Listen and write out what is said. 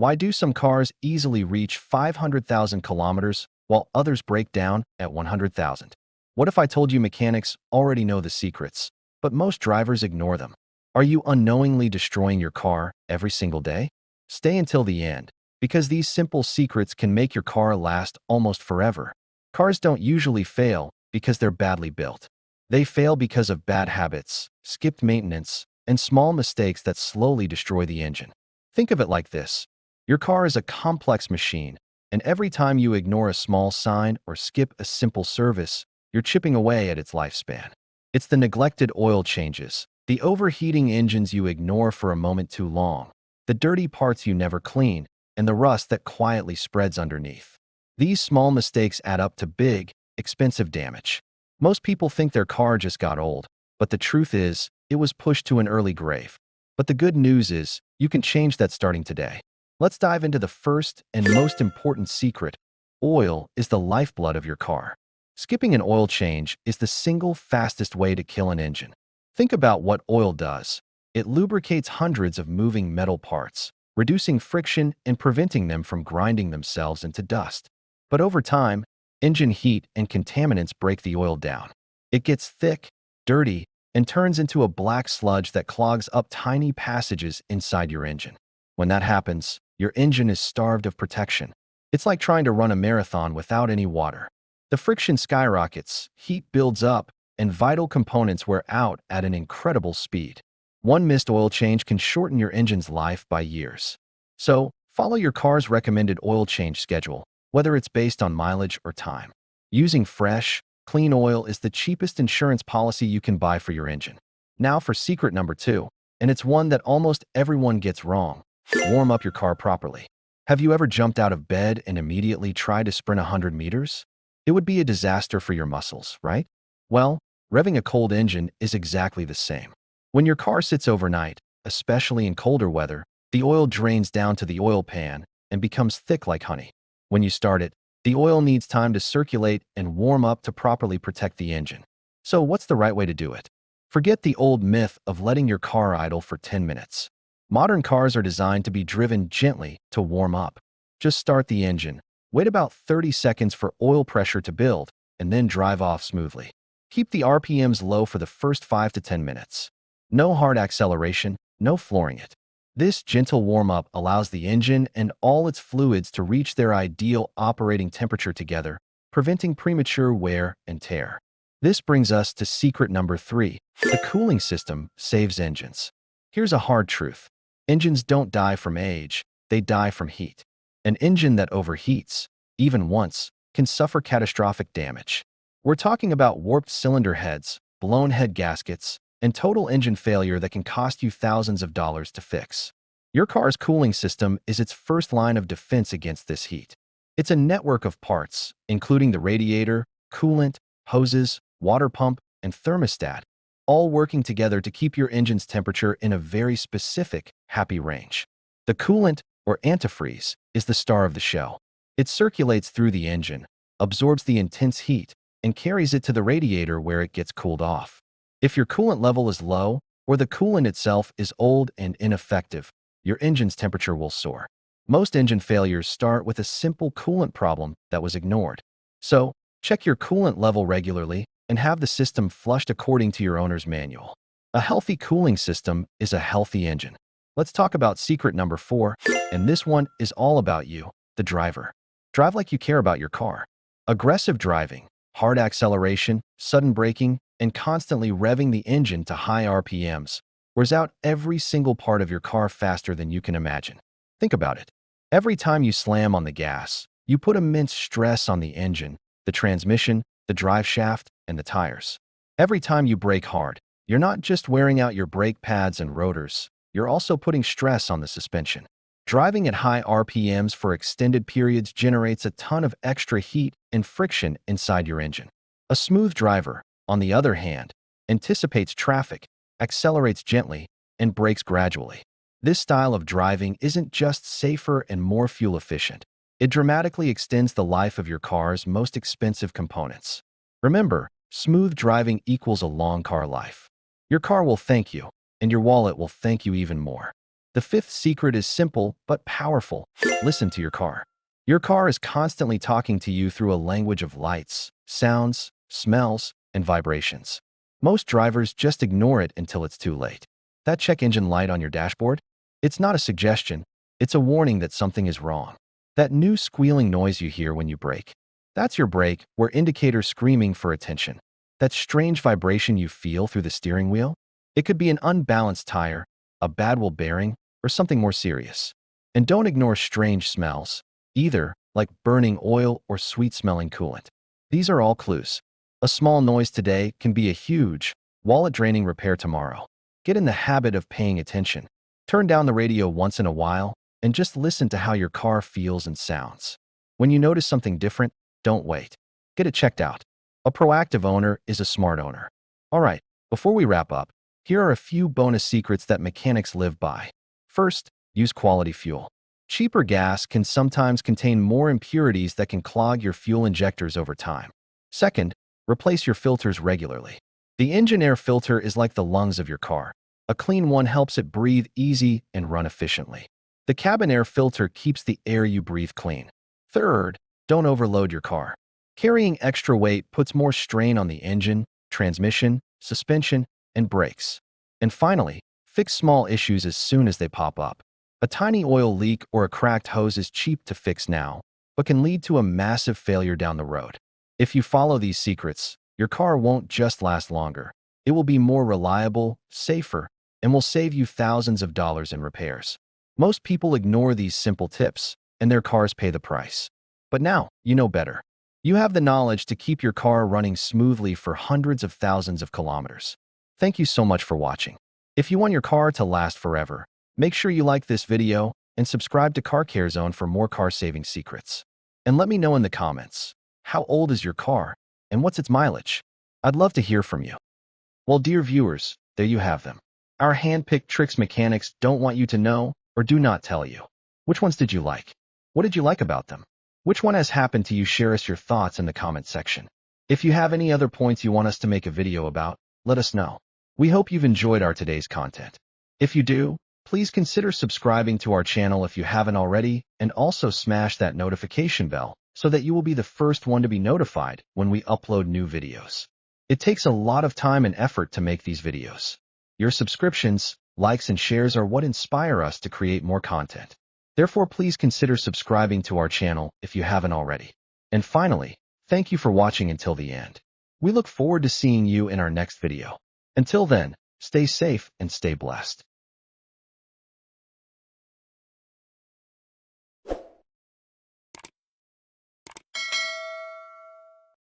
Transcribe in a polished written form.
Why do some cars easily reach 500,000 kilometers while others break down at 100,000? What if I told you mechanics already know the secrets, but most drivers ignore them? Are you unknowingly destroying your car every single day? Stay until the end, because these simple secrets can make your car last almost forever. Cars don't usually fail because they're badly built. They fail because of bad habits, skipped maintenance, and small mistakes that slowly destroy the engine. Think of it like this. Your car is a complex machine, and every time you ignore a small sign or skip a simple service, you're chipping away at its lifespan. It's the neglected oil changes, the overheating engines you ignore for a moment too long, the dirty parts you never clean, and the rust that quietly spreads underneath. These small mistakes add up to big, expensive damage. Most people think their car just got old, but the truth is, it was pushed to an early grave. But the good news is, you can change that starting today. Let's dive into the first and most important secret. Oil is the lifeblood of your car. Skipping an oil change is the single fastest way to kill an engine. Think about what oil does. It lubricates hundreds of moving metal parts, reducing friction and preventing them from grinding themselves into dust. But over time, engine heat and contaminants break the oil down. It gets thick, dirty, and turns into a black sludge that clogs up tiny passages inside your engine. When that happens, your engine is starved of protection. It's like trying to run a marathon without any water. The friction skyrockets, heat builds up, and vital components wear out at an incredible speed. One missed oil change can shorten your engine's life by years. So, follow your car's recommended oil change schedule, whether it's based on mileage or time. Using fresh, clean oil is the cheapest insurance policy you can buy for your engine. Now for secret number 2, and it's one that almost everyone gets wrong. Warm up your car properly. Have you ever jumped out of bed and immediately tried to sprint 100 meters? It would be a disaster for your muscles, right? Well, revving a cold engine is exactly the same. When your car sits overnight, especially in colder weather, the oil drains down to the oil pan and becomes thick like honey. When you start it, the oil needs time to circulate and warm up to properly protect the engine. So what's the right way to do it? Forget the old myth of letting your car idle for 10 minutes. Modern cars are designed to be driven gently to warm up. Just start the engine, wait about 30 seconds for oil pressure to build, and then drive off smoothly. Keep the RPMs low for the first 5 to 10 minutes. No hard acceleration, no flooring it. This gentle warm-up allows the engine and all its fluids to reach their ideal operating temperature together, preventing premature wear and tear. This brings us to secret number 3. The cooling system saves engines. Here's a hard truth. Engines don't die from age, they die from heat. An engine that overheats, even once, can suffer catastrophic damage. We're talking about warped cylinder heads, blown head gaskets, and total engine failure that can cost you thousands of dollars to fix. Your car's cooling system is its first line of defense against this heat. It's a network of parts, including the radiator, coolant, hoses, water pump, and thermostat, all working together to keep your engine's temperature in a very specific, happy range. The coolant, or antifreeze, is the star of the show. It circulates through the engine, absorbs the intense heat, and carries it to the radiator where it gets cooled off. If your coolant level is low, or the coolant itself is old and ineffective, your engine's temperature will soar. Most engine failures start with a simple coolant problem that was ignored. So, check your coolant level regularly and have the system flushed according to your owner's manual. A healthy cooling system is a healthy engine. Let's talk about secret number 4, and this one is all about you, the driver. Drive like you care about your car. Aggressive driving, hard acceleration, sudden braking, and constantly revving the engine to high RPMs wears out every single part of your car faster than you can imagine. Think about it. Every time you slam on the gas, you put immense stress on the engine, the transmission, the drive shaft, and the tires. Every time you brake hard, you're not just wearing out your brake pads and rotors, you're also putting stress on the suspension. Driving at high RPMs for extended periods generates a ton of extra heat and friction inside your engine. A smooth driver, on the other hand, anticipates traffic, accelerates gently, and brakes gradually. This style of driving isn't just safer and more fuel efficient. It dramatically extends the life of your car's most expensive components. Remember, smooth driving equals a long car life. Your car will thank you, and your wallet will thank you even more. The fifth secret is simple but powerful. Listen to your car. Your car is constantly talking to you through a language of lights, sounds, smells, and vibrations. Most drivers just ignore it until it's too late. That check engine light on your dashboard? It's not a suggestion, it's a warning that something is wrong. That new squealing noise you hear when you brake? That's your brake, or indicator screaming for attention. That strange vibration you feel through the steering wheel? It could be an unbalanced tire, a bad wheel bearing, or something more serious. And don't ignore strange smells, either, like burning oil or sweet-smelling coolant. These are all clues. A small noise today can be a huge, wallet-draining repair tomorrow. Get in the habit of paying attention. Turn down the radio once in a while and just listen to how your car feels and sounds. When you notice something different, don't wait. Get it checked out. A proactive owner is a smart owner. All right, before we wrap up, here are a few bonus secrets that mechanics live by. First, use quality fuel. Cheaper gas can sometimes contain more impurities that can clog your fuel injectors over time. Second, replace your filters regularly. The engine air filter is like the lungs of your car. A clean one helps it breathe easy and run efficiently. The cabin air filter keeps the air you breathe clean. Third, don't overload your car. Carrying extra weight puts more strain on the engine, transmission, suspension, and brakes. And finally, fix small issues as soon as they pop up. A tiny oil leak or a cracked hose is cheap to fix now, but can lead to a massive failure down the road. If you follow these secrets, your car won't just last longer. It will be more reliable, safer, and will save you thousands of dollars in repairs. Most people ignore these simple tips, and their cars pay the price. But now, you know better. You have the knowledge to keep your car running smoothly for hundreds of thousands of kilometers. Thank you so much for watching. If you want your car to last forever, make sure you like this video and subscribe to Car Care Zone for more car-saving secrets. And let me know in the comments, how old is your car and what's its mileage? I'd love to hear from you. Well, dear viewers, there you have them. Our hand-picked tricks mechanics don't want you to know or do not tell you. Which ones did you like? What did you like about them? Which one has happened to you? Share us your thoughts in the comment section. If you have any other points you want us to make a video about, let us know. We hope you've enjoyed our today's content. If you do, please consider subscribing to our channel if you haven't already, and also smash that notification bell so that you will be the first one to be notified when we upload new videos. It takes a lot of time and effort to make these videos. Your subscriptions, likes, and shares are what inspire us to create more content. Therefore, please consider subscribing to our channel if you haven't already. And finally, thank you for watching until the end. We look forward to seeing you in our next video. Until then, stay safe and stay blessed.